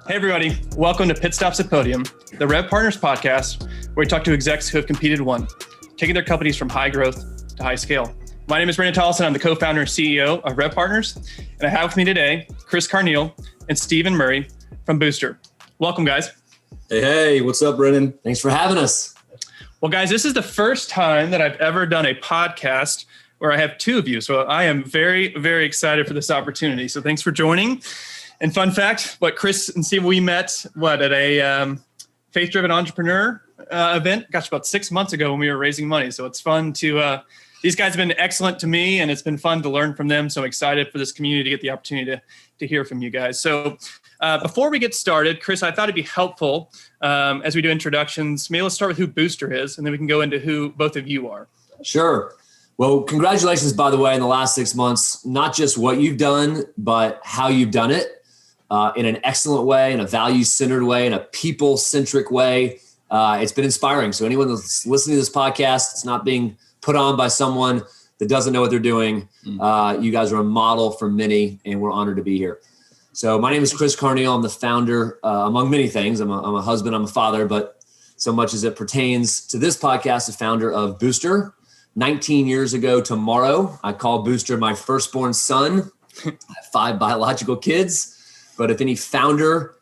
Hey everybody, welcome to Pit Stops at Podium, the RevPartners podcast, where we talk to execs who have competed and won, taking their companies from high growth to high scale. My name is Brandon Tollison. I'm the co-founder and CEO of RevPartners, and I have with me today Chris Carneal and Stephen Murray from Booster. Welcome, guys. Hey, what's up, Brennan? Thanks for having us. Well, guys, this is the first time that I've ever done a podcast where I have two of you, so I am very, very excited for this opportunity. So thanks for joining. And fun fact, Chris and Steve, we met, at a faith-driven entrepreneur event, about 6 months ago when we were raising money. So it's fun to, these guys have been excellent to me and it's been fun to learn from them. So I'm excited for this community to get the opportunity to hear from you guys. So before we get started, Chris, I thought it'd be helpful as we do introductions, maybe let's start with who Booster is and then we can go into who both of you are. Sure. Well, congratulations, by the way, in the last 6 months, not just what you've done, but how you've done it. In an excellent way, in a value-centered way, in a people-centric way. It's been inspiring. So anyone that's listening to this podcast, it's not being put on by someone that doesn't know what they're doing. You guys are a model for many, and we're honored to be here. So my name is Chris Carneal. I'm the founder, among many things. I'm a husband, I'm a father, but so much as it pertains to this podcast, the founder of Booster. 19 years ago tomorrow, I call Booster my firstborn son. I have 5 biological kids. But if any founder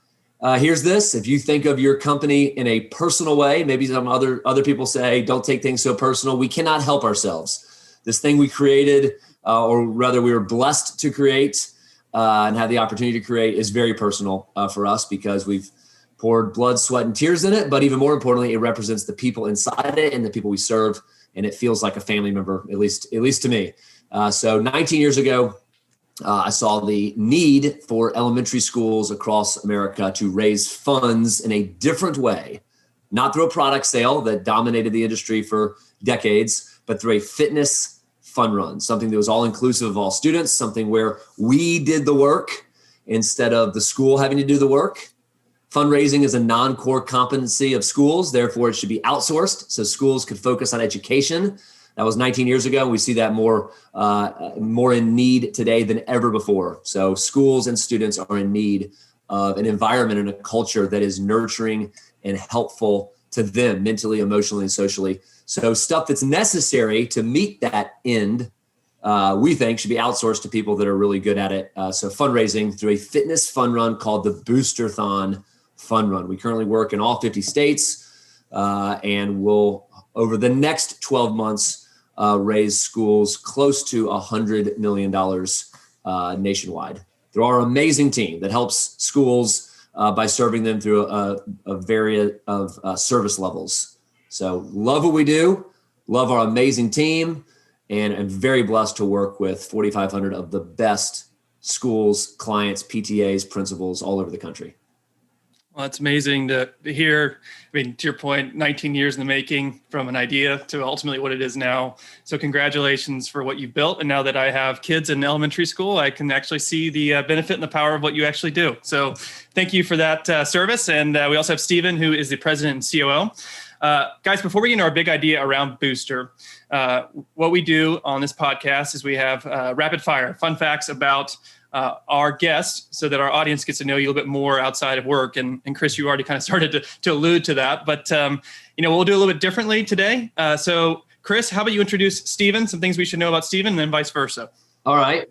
hears this, if you think of your company in a personal way, maybe some other people say, don't take things so personal. We cannot help ourselves. This thing we created, or rather we were blessed to create and have the opportunity to create is very personal for us because we've poured blood, sweat, and tears in it. But even more importantly, it represents the people inside it and the people we serve. And it feels like a family member, at least to me. So 19 years ago, I saw the need for elementary schools across America to raise funds in a different way, not through a product sale that dominated the industry for decades, but through a fitness fun run, something that was all inclusive of all students, something where we did the work instead of the school having to do the work. Fundraising is a non-core competency of schools, therefore it should be outsourced so schools could focus on education. That was 19 years ago. We see that more in need today than ever before. So schools and students are in need of an environment and a culture that is nurturing and helpful to them mentally, emotionally, and socially. So stuff that's necessary to meet that end, we think should be outsourced to people that are really good at it. So fundraising through a fitness fun run called the Boosterthon Fun Run. We currently work in all 50 states and will, over the next 12 months, raise schools close to $100 million nationwide through our amazing team that helps schools by serving them through a variety of service levels. So love what we do, love our amazing team, and I'm very blessed to work with 4,500 of the best schools, clients, PTAs, principals all over the country. Well, it's amazing to hear. I mean, to your point, 19 years in the making from an idea to ultimately what it is now. So congratulations for what you've built. And now that I have kids in elementary school, I can actually see the benefit and the power of what you actually do. So thank you for that service. And we also have Stephen, who is the president and COO. Guys, before we get into our big idea around Booster, what we do on this podcast is we have rapid fire fun facts about our guests so that our audience gets to know you a little bit more outside of work. And Chris, you already kind of started to allude to that, but we'll do a little bit differently today. So Chris, how about you introduce Stephen, some things we should know about Stephen and then vice versa. All right.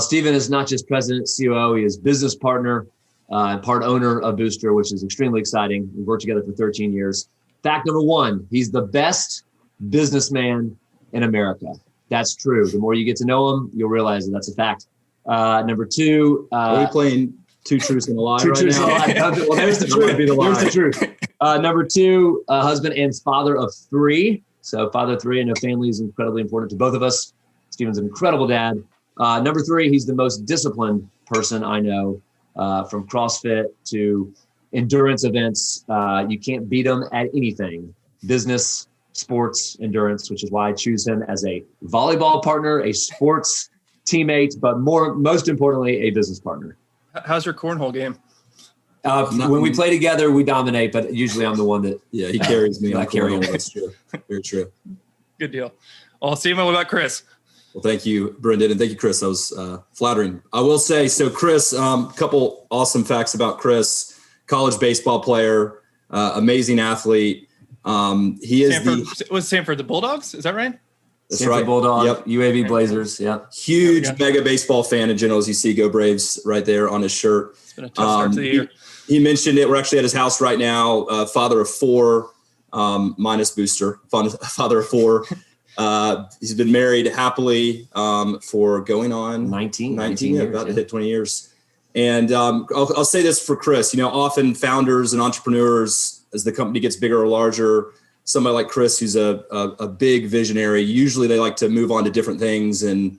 Stephen is not just president, COO, he is business partner and part owner of Booster, which is extremely exciting. We've worked together for 13 years. Fact number 1, he's the best businessman in America. That's true. The more you get to know him, you'll realize that that's a fact. Number 2, are we playing two truths and a lie right now? Well, there's the truth. There's the truth. Number 2, husband and father of 3. So father of 3, I know family is incredibly important to both of us. Stephen's an incredible dad. Number 3, he's the most disciplined person I know, from CrossFit to endurance events. You can't beat him at anything. Business, sports, endurance, which is why I choose him as a volleyball partner, a sports teammate, but most importantly, a business partner. How's your cornhole game? When we play together, we dominate, but usually I'm the one that he carries me. I carry him. That's true. Very true. Good deal. Well, Stephen, what about Chris? Well, thank you, Brendan, and thank you, Chris. That was flattering. I will say, so Chris, a couple awesome facts about Chris. college baseball player, amazing athlete. He is was Sanford the Bulldogs? Is that right? That's Sanford right. Bulldog, Yep. UAV Blazers. Yeah. Huge mega baseball fan in general, as you see Go Braves right there on his shirt. It's been a tough start to the year. He mentioned it. We're actually at his house right now. Father of four, minus Booster. Father of four. He's been married happily for going on 19 years, about to yeah. hit 20 years. And I'll say this for Chris. Often founders and entrepreneurs, as the company gets bigger or larger, somebody like Chris, who's a big visionary, usually they like to move on to different things and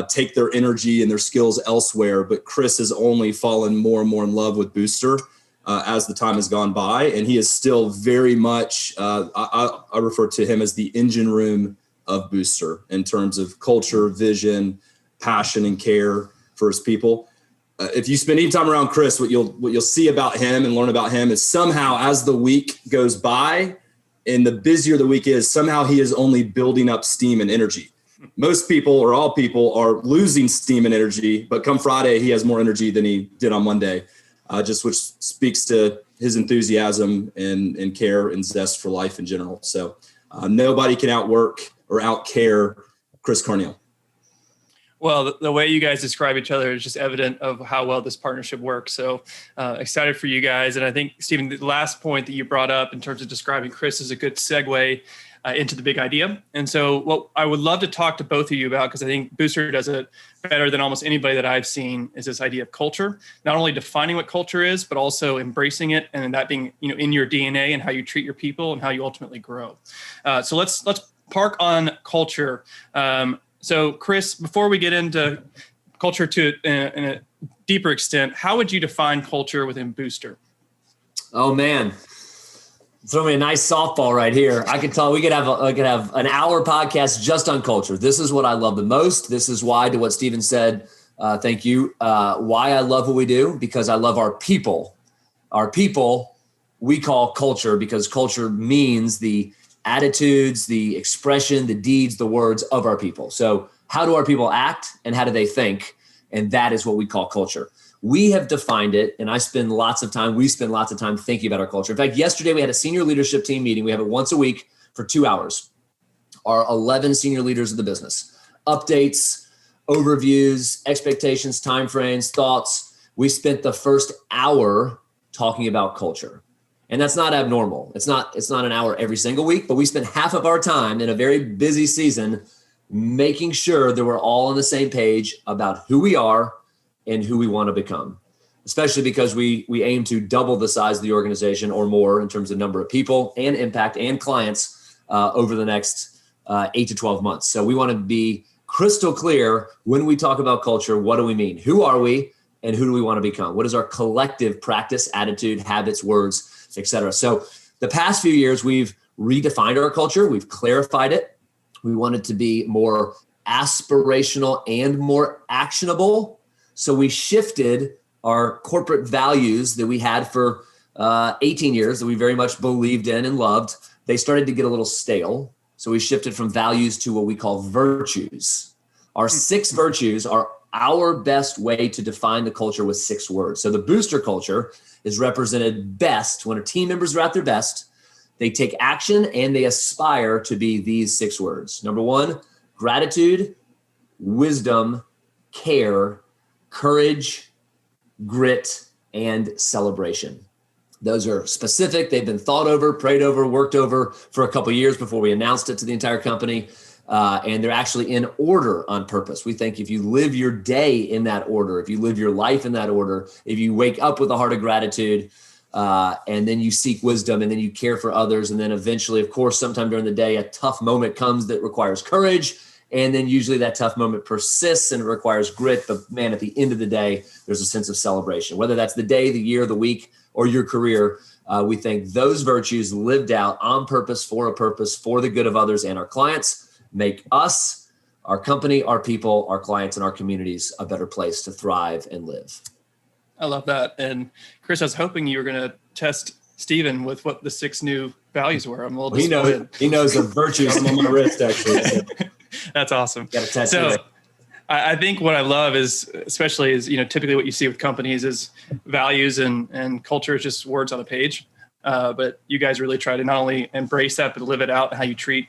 take their energy and their skills elsewhere. But Chris has only fallen more and more in love with Booster as the time has gone by. And he is still very much, I refer to him as the engine room of Booster in terms of culture, vision, passion, and care for his people. If you spend any time around Chris, what you'll see about him and learn about him is somehow as the week goes by and the busier the week is, somehow he is only building up steam and energy. Most people or all people are losing steam and energy, but come Friday, he has more energy than he did on Monday, which speaks to his enthusiasm and care and zest for life in general. So nobody can outwork or outcare Chris Carneal. Well, the way you guys describe each other is just evident of how well this partnership works. So excited for you guys. And I think, Stephen, the last point that you brought up in terms of describing Chris is a good segue into the big idea. And so what I would love to talk to both of you about, because I think Booster does it better than almost anybody that I've seen, is this idea of culture, not only defining what culture is, but also embracing it and that being in your DNA and how you treat your people and how you ultimately grow. So let's park on culture. So Chris, before we get into culture in a deeper extent, how would you define culture within Booster? Oh man, throw me a nice softball right here. I could tell we could have an hour podcast just on culture. This is what I love the most. This is why, to what Stephen said, thank you. Why I love what we do, because I love our people. Our people we call culture, because culture means the attitudes, the expression, the deeds, the words of our people. So how do our people act and how do they think? And that is what we call culture. We have defined it, and we spend lots of time thinking about our culture. In fact, yesterday we had a senior leadership team meeting. We have it once a week for 2 hours. Our 11 senior leaders of the business. Updates, overviews, expectations, timeframes, thoughts. We spent the first hour talking about culture. And that's not abnormal. It's not an hour every single week, but we spent half of our time in a very busy season making sure that we're all on the same page about who we are and who we want to become, especially because we aim to double the size of the organization or more in terms of number of people and impact and clients over the next 8 to 12 months. So we want to be crystal clear when we talk about culture. What do we mean? Who are we and who do we want to become? What is our collective practice, attitude, habits, words, et cetera? So the past few years, we've redefined our culture. We've clarified it. We want it to be more aspirational and more actionable. So we shifted our corporate values that we had for 18 years that we very much believed in and loved. They started to get a little stale. So we shifted from values to what we call virtues. Our 6 virtues are our best way to define the culture with 6 words. So the Booster culture is represented best when our team members are at their best. They take action and they aspire to be these 6 words. Number 1, gratitude, wisdom, care, courage, grit, and celebration. Those are specific. They've been thought over, prayed over, worked over for a couple of years before we announced it to the entire company. And they're actually in order on purpose. We think if you live your day in that order, if you live your life in that order, if you wake up with a heart of gratitude, and then you seek wisdom, and then you care for others, and then eventually, of course, sometime during the day, a tough moment comes that requires courage. And then usually that tough moment persists and it requires grit. But man, at the end of the day, there's a sense of celebration, whether that's the day, the year, the week, or your career. We think those virtues lived out on purpose, for the good of others and our clients, make us, our company, our people, our clients, and our communities a better place to thrive and live. I love that. And Chris, I was hoping you were going to test Stephen with what the 6 new values were. I'm a little disappointed. He knows the virtues. I'm on my wrist, actually. So. That's awesome. Got a tattoo. So I think what I love is, especially is, typically what you see with companies is values and culture is just words on a page. But you guys really try to not only embrace that, but live it out, how you treat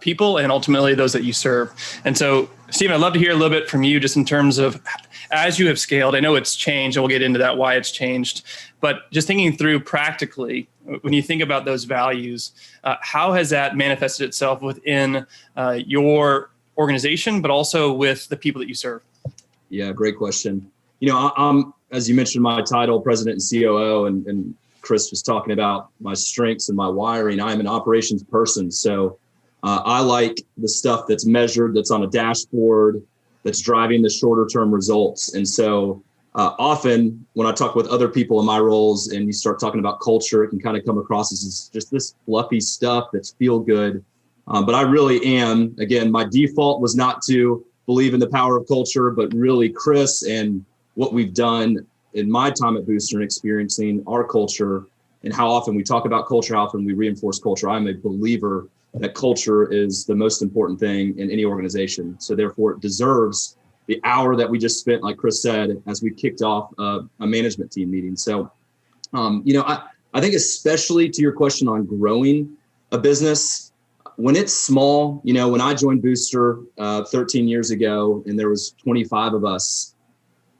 people and ultimately those that you serve. And so, Stephen, I'd love to hear a little bit from you just in terms of as you have scaled. I know it's changed, and we'll get into that, why it's changed. But just thinking through practically, when you think about those values, how has that manifested itself within your organization, but also with the people that you serve? Yeah, great question. I'm, as you mentioned, my title, president and COO, and Chris was talking about my strengths and my wiring. I'm an operations person. So I like the stuff that's measured, that's on a dashboard, that's driving the shorter term results. And so often when I talk with other people in my roles and you start talking about culture, it can kind of come across as just this fluffy stuff that's feel good. But I really am, again, my default was not to believe in the power of culture, but really Chris and what we've done in my time at Booster and experiencing our culture and how often we talk about culture, how often we reinforce culture. I'm a believer that culture is the most important thing in any organization. So therefore it deserves the hour that we just spent, like Chris said, as we kicked off a management team meeting. So, I think especially to your question on growing a business, when it's small, when I joined Booster 13 years ago and there was 25 of us,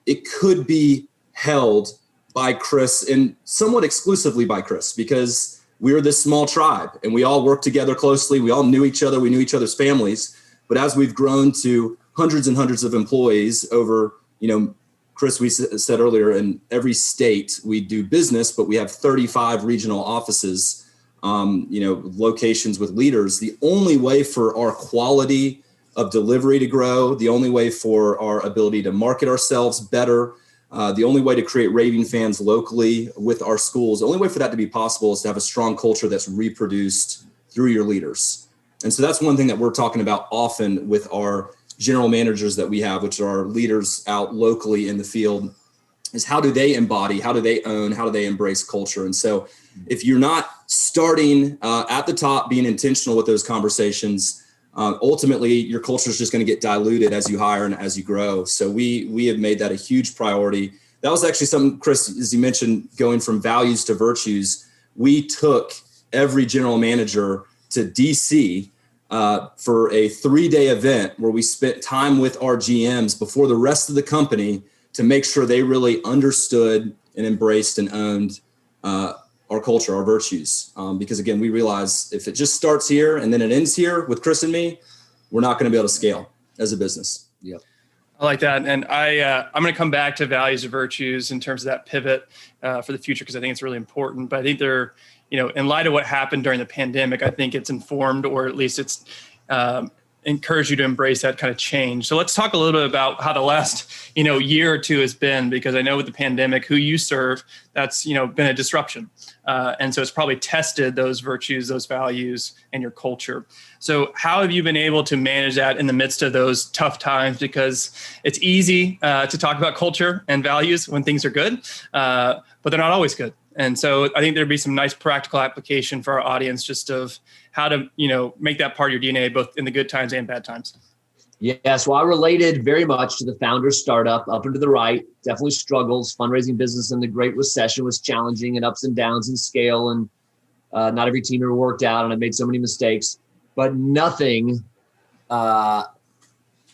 it could be held by Chris and somewhat exclusively by Chris because we were this small tribe and we all worked together closely. We all knew each other. We knew each other's families. But as we've grown to hundreds and hundreds of employees over, Chris, we said earlier, in every state we do business, but we have 35 regional offices, locations with leaders. The only way for our quality of delivery to grow, the only way for our ability to market ourselves better, the only way to create raving fans locally with our schools, the only way for that to be possible is to have a strong culture that's reproduced through your leaders. And so that's one thing that we're talking about often with our general managers that we have, which are our leaders out locally in the field, is how do they embody, how do they own, how do they embrace culture? And so if you're not starting at the top, being intentional with those conversations, ultimately your culture is just going to get diluted as you hire and as you grow. So we have made that a huge priority. That was actually something, Chris, as you mentioned, going from values to virtues. We took every general manager to DC for a 3-day event where we spent time with our GMs before the rest of the company to make sure they really understood and embraced and owned our culture, our virtues. Because again, we realize if it just starts here and then it ends here with Chris and me, we're not going to be able to scale as a business. Yep. I like that. And I'm going to come back to values and virtues in terms of that pivot for the future, because I think it's really important. But I think they're, in light of what happened during the pandemic, I think it's informed, or at least it's encourage you to embrace that kind of change. So let's talk a little bit about how the last, year or two has been, because I know with the pandemic, who you serve, that's, been a disruption. And so it's probably tested those virtues, those values, and your culture. So how have you been able to manage that in the midst of those tough times? Because it's easy to talk about culture and values when things are good, but they're not always good. And so I think there'd be some nice practical application for our audience just of how to, make that part of your DNA, both in the good times and bad times. Yeah, so I related very much to the founder's startup up and to the right, definitely struggles. Fundraising business in the Great Recession was challenging and ups and downs in scale. And not every team ever worked out. And I made so many mistakes, but nothing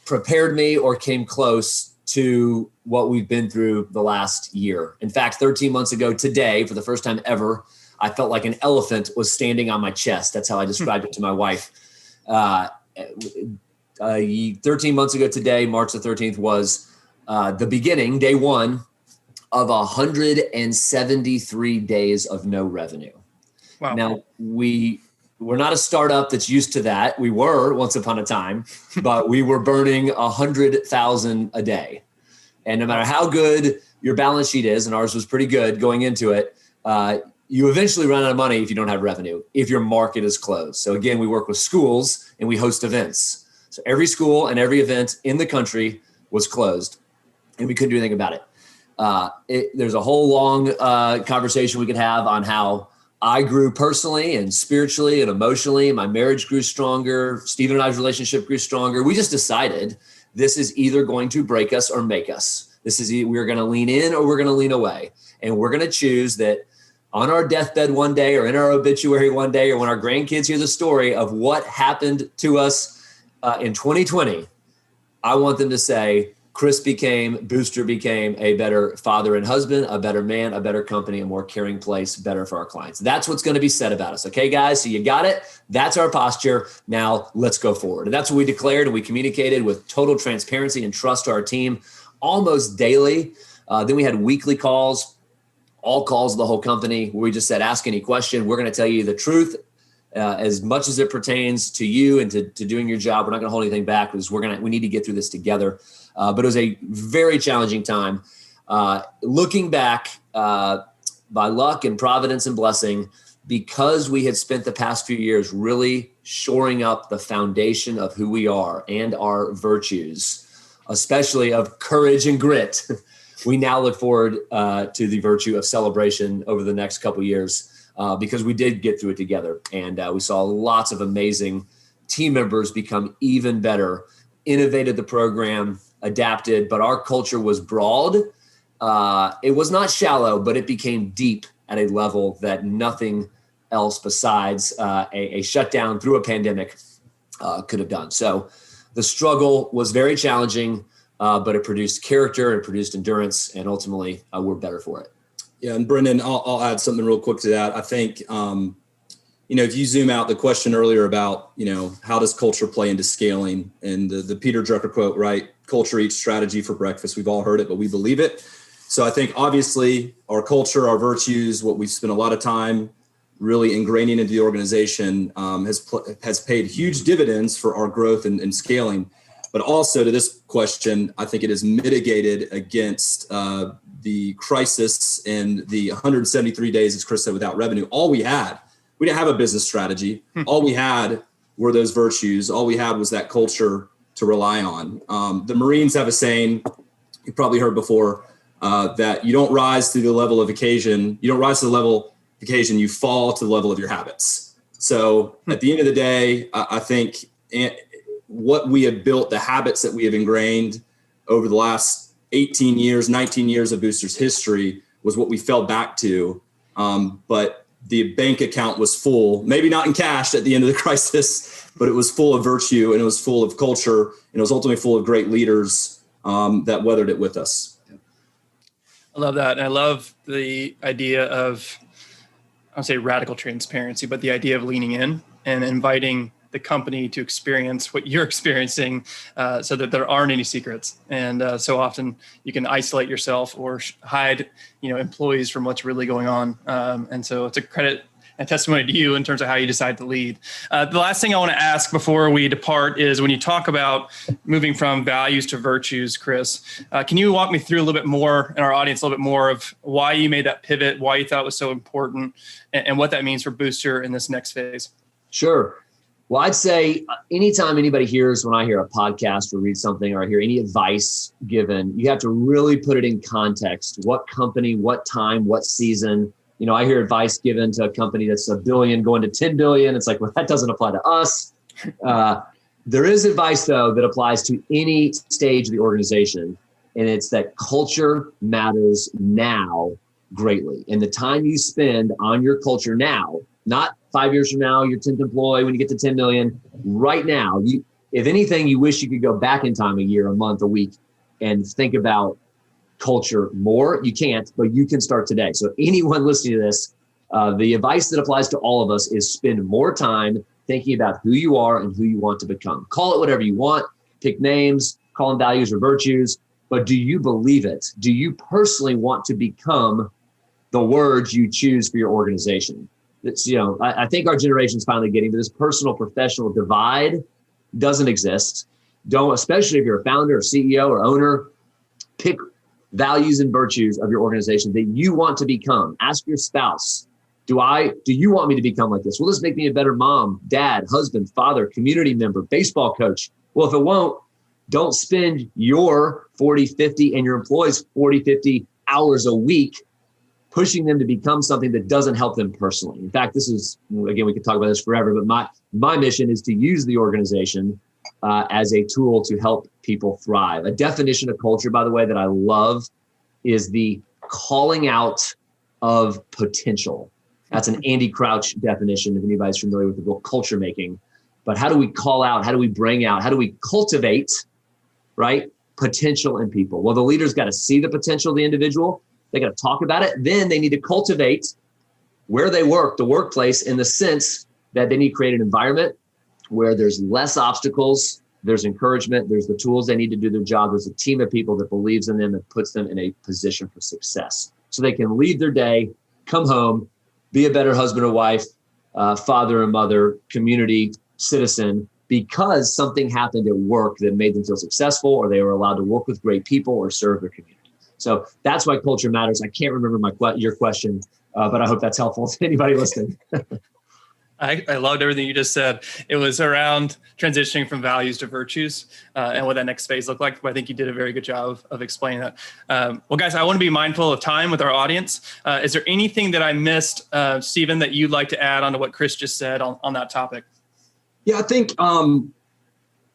prepared me or came close to what we've been through the last year. In fact, 13 months ago today, for the first time ever, I felt like an elephant was standing on my chest. That's how I described it to my wife. 13 months ago today, March the 13th, was the beginning, day one, of 173 days of no revenue. Wow. Now, we're not a startup that's used to that. We were once upon a time, but we were burning 100,000 a day. And no matter how good your balance sheet is, and ours was pretty good going into it, you eventually run out of money if you don't have revenue, if your market is closed. So again, we work with schools and we host events. So every school and every event in the country was closed and we couldn't do anything about it. There's a whole long conversation we could have on how I grew personally and spiritually and emotionally. My marriage grew stronger. Stephen and I's relationship grew stronger. We just decided this is either going to break us or make us. We're going to lean in or we're going to lean away. And we're going to choose that on our deathbed one day or in our obituary one day, or when our grandkids hear the story of what happened to us in 2020, I want them to say, Booster became a better father and husband, a better man, a better company, a more caring place, better for our clients. That's what's going to be said about us. Okay, guys, so you got it. That's our posture. Now let's go forward. And that's what we declared, and we communicated with total transparency and trust to our team almost daily. Then we had weekly calls, all calls of the whole company, where we just said, ask any question. We're going to tell you the truth as much as it pertains to you and to doing your job. We're not going to hold anything back because we need to get through this together. But it was a very challenging time. Looking back, by luck and providence and blessing, because we had spent the past few years really shoring up the foundation of who we are and our virtues, especially of courage and grit, we now look forward to the virtue of celebration over the next couple of years because we did get through it together. And we saw lots of amazing team members become even better, innovated the program, adapted, but our culture was broad. It was not shallow, but it became deep at a level that nothing else besides a shutdown through a pandemic could have done. So the struggle was very challenging, but it produced character, it produced endurance, and ultimately we're better for it. Yeah, and Brendan, I'll add something real quick to that. I think, if you zoom out, the question earlier about, how does culture play into scaling, and the Peter Drucker quote, right? Culture eats strategy for breakfast. We've all heard it, but we believe it. So I think obviously our culture, our virtues, what we've spent a lot of time really ingraining into the organization has paid huge dividends for our growth and scaling. But also to this question, I think it has mitigated against the crisis and the 173 days, as Chris said, without revenue. We didn't have a business strategy. All we had were those virtues. All we had was that culture to rely on. The Marines have a saying, you probably heard before, that you don't rise to the level of occasion. You don't rise to the level of occasion, you fall to the level of your habits. So at the end of the day, I think what we have built, the habits that we have ingrained over the last 18 years, 19 years of Booster's history was what we fell back to. But the bank account was full, maybe not in cash at the end of the crisis, but it was full of virtue and it was full of culture and it was ultimately full of great leaders that weathered it with us. I love that. And I love the idea of, I don't say radical transparency, but the idea of leaning in and inviting the company to experience what you're experiencing so that there aren't any secrets. And so often you can isolate yourself or hide, employees from what's really going on. And so it's a credit and testimony to you in terms of how you decide to lead. The last thing I want to ask before we depart is when you talk about moving from values to virtues, Chris, can you walk me through a little bit more and our audience a little bit more of why you made that pivot, why you thought it was so important, and what that means for Booster in this next phase? Sure. Well, I'd say anytime anybody when I hear a podcast or read something or I hear any advice given, you have to really put it in context. What company, what time, what season? I hear advice given to a company that's $1 billion going to 10 billion. It's like, well, that doesn't apply to us. There is advice, though, that applies to any stage of the organization. And it's that culture matters now greatly. And the time you spend on your culture now, not 5 years from now, your 10th employee, when you get to 10 million, right now, if anything, you wish you could go back in time a year, a month, a week, and think about culture more. You can't, but you can start today. So anyone listening to this, the advice that applies to all of us is spend more time thinking about who you are and who you want to become. Call it whatever you want, pick names, call them values or virtues, but do you believe it? Do you personally want to become the words you choose for your organization? It's, I think our generation's finally getting to this personal professional divide doesn't exist. Especially if you're a founder or CEO or owner, pick values and virtues of your organization that you want to become. Ask your spouse, do you want me to become like this? Will this make me a better mom, dad, husband, father, community member, baseball coach? Well, if it won't, don't spend your 40, 50 and your employees 40, 50 hours a week pushing them to become something that doesn't help them personally. In fact, this is, again, we could talk about this forever, but my mission is to use the organization as a tool to help people thrive. A definition of culture, by the way, that I love is the calling out of potential. That's an Andy Crouch definition, if anybody's familiar with the book Culture Making. But how do we call out? How do we bring out? How do we cultivate, right, potential in people? Well, the leader's got to see the potential of the individual. They got to talk about it. Then they need to cultivate where they work, the workplace, in the sense that they need to create an environment where there's less obstacles, there's encouragement, there's the tools they need to do their job. There's a team of people that believes in them and puts them in a position for success. So they can leave their day, come home, be a better husband or wife, father and mother, community citizen, because something happened at work that made them feel successful, or they were allowed to work with great people or serve their community. So that's why culture matters. I can't remember your question, but I hope that's helpful to anybody listening. I loved everything you just said. It was around transitioning from values to virtues and what that next phase looked like. But I think you did a very good job of explaining that. Well, guys, I want to be mindful of time with our audience. Is there anything that I missed, Stephen, that you'd like to add on to what Chris just said on that topic? Yeah, I think,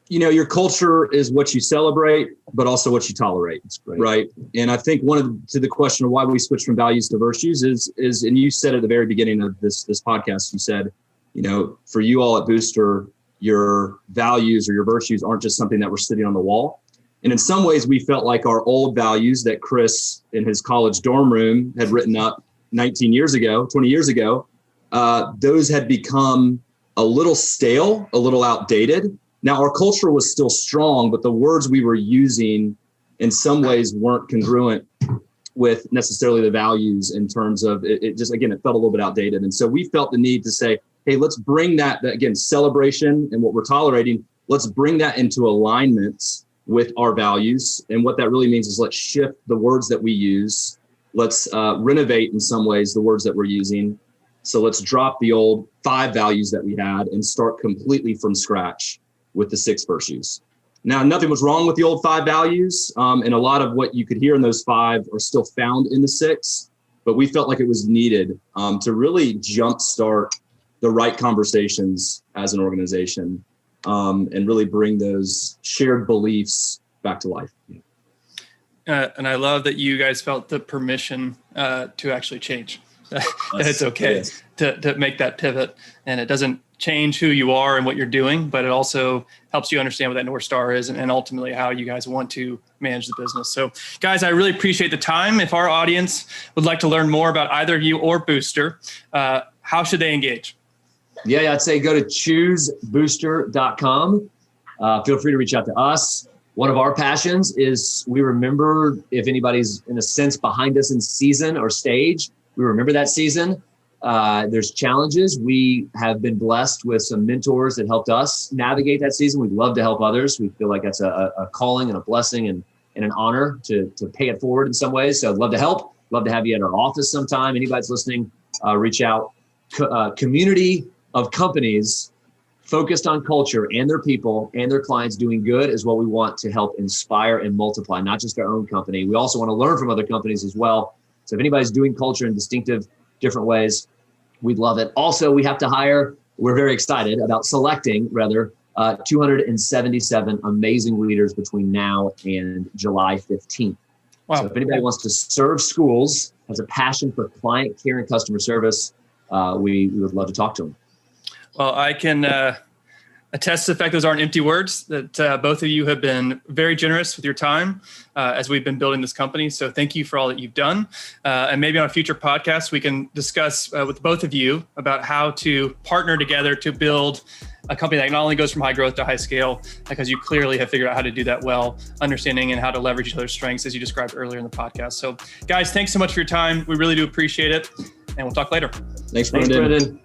your culture is what you celebrate, but also what you tolerate. That's great. Right. And I think to the question of why we switch from values to virtues is, and you said at the very beginning of this podcast, you said, for you all at Booster, your values or your virtues aren't just something that we're sitting on the wall. And in some ways, we felt like our old values that Chris in his college dorm room had written up 20 years ago, those had become a little stale, a little outdated. Now, our culture was still strong, but the words we were using in some ways weren't congruent with necessarily the values in terms of it just, again, it felt a little bit outdated. And so we felt the need to say, hey, let's bring that, again, celebration and what we're tolerating, let's bring that into alignment with our values. And what that really means is let's shift the words that we use. Let's renovate in some ways the words that we're using. So let's drop the old 5 values that we had and start completely from scratch with the 6 virtues. Now, nothing was wrong with the old 5 values. And a lot of what you could hear in those 5 are still found in the 6, but we felt like it was needed to really jumpstart the right conversations as an organization and really bring those shared beliefs back to life. And I love that you guys felt the permission to actually change. That it's okay to make that pivot, and it doesn't change who you are and what you're doing, but it also helps you understand what that North Star is and ultimately how you guys want to manage the business. So guys, I really appreciate the time. If our audience would like to learn more about either you or Booster, how should they engage? Yeah, I'd say go to choosebooster.com. Feel free to reach out to us. One of our passions is we remember, if anybody's in a sense behind us in season or stage, we remember that season. There's challenges. We have been blessed with some mentors that helped us navigate that season. We'd love to help others. We feel like that's a calling and a blessing and an honor to pay it forward in some ways. So I'd love to help. Love to have you at our office sometime. Anybody's listening, reach out. Community of companies focused on culture and their people and their clients doing good is what we want to help inspire and multiply, not just our own company. We also want to learn from other companies as well. So if anybody's doing culture in distinctive, different ways, we'd love it. Also, we have to hire, we're very excited about selecting 277 amazing leaders between now and July 15th. Wow. So if anybody wants to serve schools, has a passion for client care and customer service, we would love to talk to them. Well, I can attest to the fact those aren't empty words, that both of you have been very generous with your time as we've been building this company. So thank you for all that you've done. And maybe on a future podcast, we can discuss with both of you about how to partner together to build a company that not only goes from high growth to high scale, because you clearly have figured out how to do that well, understanding and how to leverage each other's strengths, as you described earlier in the podcast. So guys, thanks so much for your time. We really do appreciate it. And we'll talk later. Thanks, Brendan.